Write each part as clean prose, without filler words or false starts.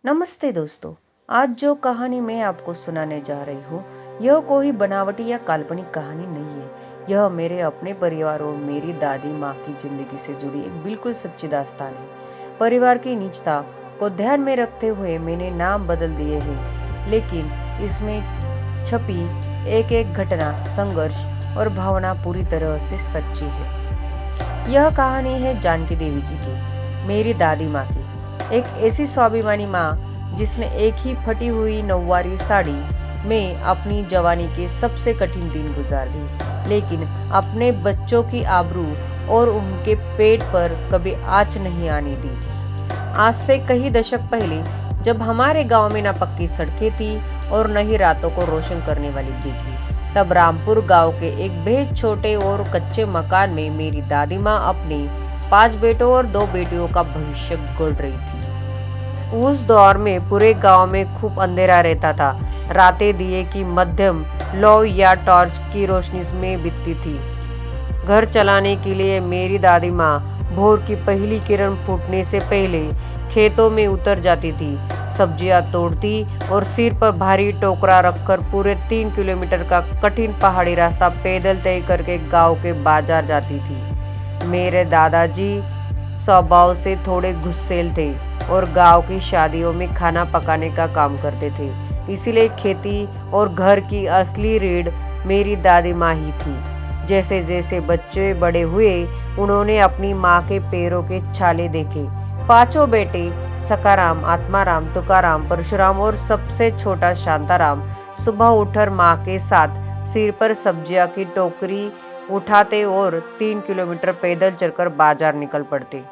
नमस्ते दोस्तों। आज जो कहानी मैं आपको सुनाने जा रही हूँ यह कोई बनावटी या काल्पनिक कहानी नहीं है। यह मेरे अपने परिवार और मेरी दादी माँ की जिंदगी से जुड़ी एक बिल्कुल सच्ची दास्तान है। परिवार की निजता को ध्यान में रखते हुए मैंने नाम बदल दिए हैं, लेकिन इसमें छपी एक एक घटना, संघर्ष और भावना पूरी तरह से सच्ची है। यह कहानी है जानकी देवी जी की, मेरी दादी माँ की। एक ऐसी स्वाभिमानी माँ जिसने एक ही फटी हुई नौवारी साड़ी में अपनी जवानी के सबसे कठिन दिन गुजार दिए, लेकिन अपने बच्चों की आबरू और उनके पेट पर कभी आंच नहीं आने दी। आज से कई दशक पहले, जब हमारे गांव में न पक्की सड़कें थी और न ही रातों को रोशन करने वाली बिजली, तब रामपुर गांव के एक बेहद छोटे और कच्चे मकान में मेरी दादी माँ अपने 5 बेटों और 2 बेटियों का भविष्य गढ़ रही थी। उस दौर में पूरे गांव में खूब अंधेरा रहता था। रातें दिए की मध्यम लौ या टॉर्च की रोशनी में बीतती थी। घर चलाने के लिए मेरी दादी माँ भोर की पहली किरण फूटने से पहले खेतों में उतर जाती थी, सब्जियां तोड़ती और सिर पर भारी टोकरा रखकर पूरे 3 किलोमीटर का कठिन पहाड़ी रास्ता पैदल तय करके गांव के बाजार जाती थी। मेरे दादाजी स्वभाव से थोड़े गुस्सैल थे और गांव की शादियों में खाना पकाने का काम करते थे, इसीलिए खेती और घर की असली रीढ़ मेरी दादी माँ ही थी। जैसे जैसे बच्चे बड़े हुए, उन्होंने अपनी माँ के पैरों के छाले देखे। 5 बेटे सकाराम, आत्माराम, तुकाराम, परशुराम और सबसे छोटा शांताराम सुबह उठकर माँ के साथ सिर पर सब्जियां की टोकरी उठाते और 3 किलोमीटर पैदल चलकर बाजार निकल पड़ते।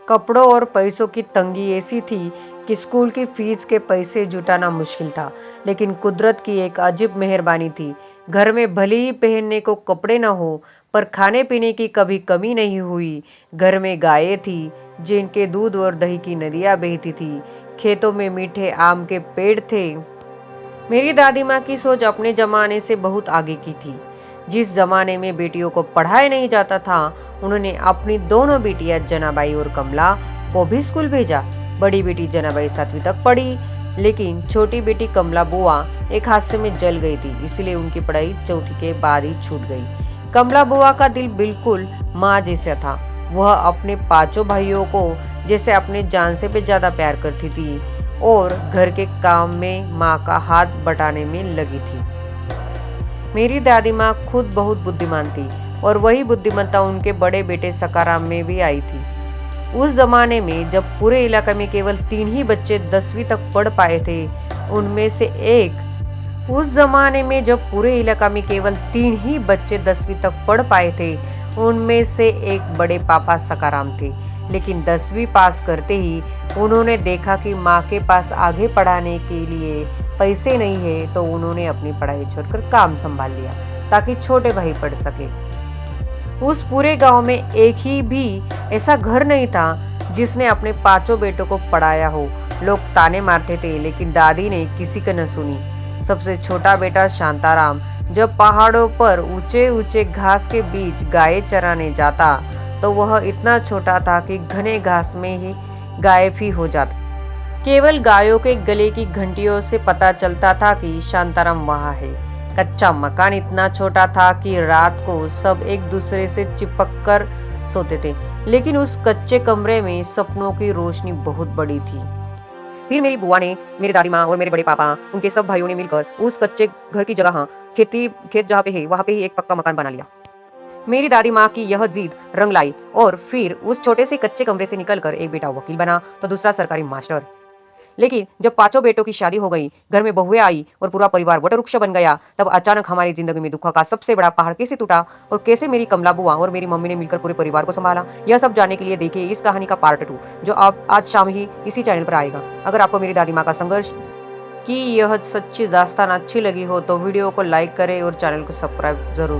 कपड़ों और पैसों की तंगी ऐसी थी कि स्कूल की फीस के पैसे जुटाना मुश्किल था, लेकिन कुदरत की एक अजीब मेहरबानी थी। घर में भले ही पहनने को कपड़े न हो, पर खाने पीने की कभी कमी नहीं हुई। घर में गायें थी जिनके दूध और दही की नदियां बहती थी। खेतों में मीठे आम के पेड़ थे। मेरी दादी माँ की सोच अपने जमाने से बहुत आगे की थी। जिस जमाने में बेटियों को पढ़ाया नहीं जाता था, उन्होंने अपनी दोनों बेटियां जनाबाई और कमला को भी स्कूल भेजा। बड़ी बेटी जनाबाई 7वीं तक पढ़ी, लेकिन छोटी बेटी कमला बुआ एक हादसे में जल गई थी, इसलिए उनकी पढ़ाई 4वीं के बाद ही छूट गई। कमला बुआ का दिल बिल्कुल माँ जैसा था। वह अपने 5 भाइयों को जैसे अपने जान से भी ज्यादा प्यार करती थी और घर के काम में माँ का हाथ बटाने में लगी थी। मेरी दादी माँ खुद बहुत बुद्धिमान थी और वही बुद्धिमत्ता उनके बड़े बेटे सकाराम में भी आई थी। उस जमाने में जब पूरे इलाके में केवल 3 ही बच्चे 10वीं तक पढ़ पाए थे, उनमें से एक उस जमाने में जब पूरे इलाका में केवल 3 ही बच्चे 10वीं तक पढ़ पाए थे, उनमें से एक बड़े पापा सकाराम थे। लेकिन 10वीं पास करते ही उन्होंने देखा कि माँ के पास आगे पढ़ाने के लिए पैसे नहीं है, तो उन्होंने अपनी पढ़ाई छोड़कर काम संभाल लिया ताकि छोटे भाई पढ़ सके। उस पूरे गांव में एक ही भी ऐसा घर नहीं था जिसने अपने 5 बेटों को पढ़ाया हो। लोग ताने मारते थे, लेकिन दादी ने किसी की न सुनी। सबसे छोटा बेटा शांताराम जब पहाड़ों पर ऊंचे ऊंचे घास के बीच गाय चराने जाता, तो वह इतना छोटा था कि घने घास में ही गायब ही हो जाता। केवल गायों के गले की घंटियों से पता चलता था कि शांताराम वहाँ है। कच्चा मकान इतना छोटा था कि रात को सब एक दूसरे से चिपक कर सोते थे, लेकिन उस कच्चे कमरे में सपनों की रोशनी बहुत बड़ी थी। फिर मेरी बुआ ने, मेरी दादी माँ और मेरे बड़े पापा, उनके सब भाइयों ने मिलकर उस कच्चे घर की जगह खेत जहाँ पे है वहाँ पे ही एक पक्का मकान बना लिया। मेरी दादी माँ की यह जिद रंग लाई और फिर उस छोटे से कच्चे कमरे से निकलकर एक बेटा वकील बना तो दूसरा सरकारी मास्टर। लेकिन जब 5 बेटों की शादी हो गई, घर में बहुएं आई और पूरा परिवार वटवृक्ष बन गया, तब अचानक हमारी जिंदगी में दुख का सबसे बड़ा पहाड़ कैसे टूटा और कैसे मेरी कमला बुआ और मेरी मम्मी ने मिलकर पूरे परिवार को संभाला, यह सब जानने के लिए देखिए इस कहानी का पार्ट 2, जो आप आज शाम ही इसी चैनल पर आएगा। अगर आपको मेरी दादी माँ का संघर्ष की यह सच्ची दास्तान अच्छी लगी हो तो वीडियो को लाइक करें और चैनल को सब्सक्राइब जरूर।